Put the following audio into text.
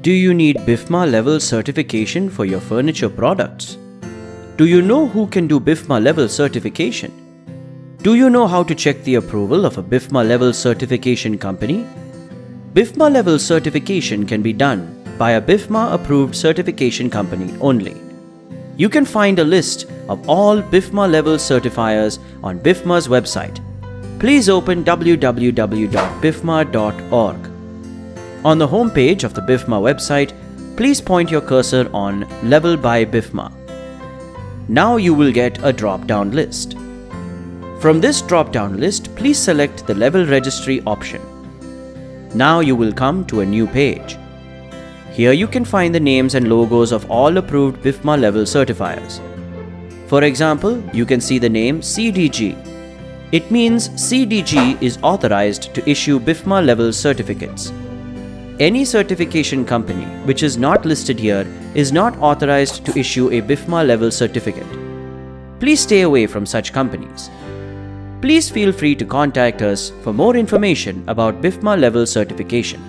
Do you need BIFMA Level certification for your furniture products? Do you know who can do BIFMA Level certification? Do you know how to check the approval of a BIFMA Level certification company? BIFMA Level certification can be done by a BIFMA approved certification company only. You can find a list of all BIFMA Level certifiers on BIFMA's website. Please open www.bifma.org. On the home page of the BIFMA website, please point your cursor on Level by BIFMA. Now you will get a drop-down list. From this drop-down list, please select the Level Registry option. Now you will come to a new page. Here you can find the names and logos of all approved BIFMA Level certifiers. For example, you can see the name CDG. It means CDG is authorized to issue BIFMA Level certificates. Any certification company which is not listed here is not authorized to issue a BIFMA Level certificate. Please stay away from such companies. Please feel free to contact us for more information about BIFMA Level certification.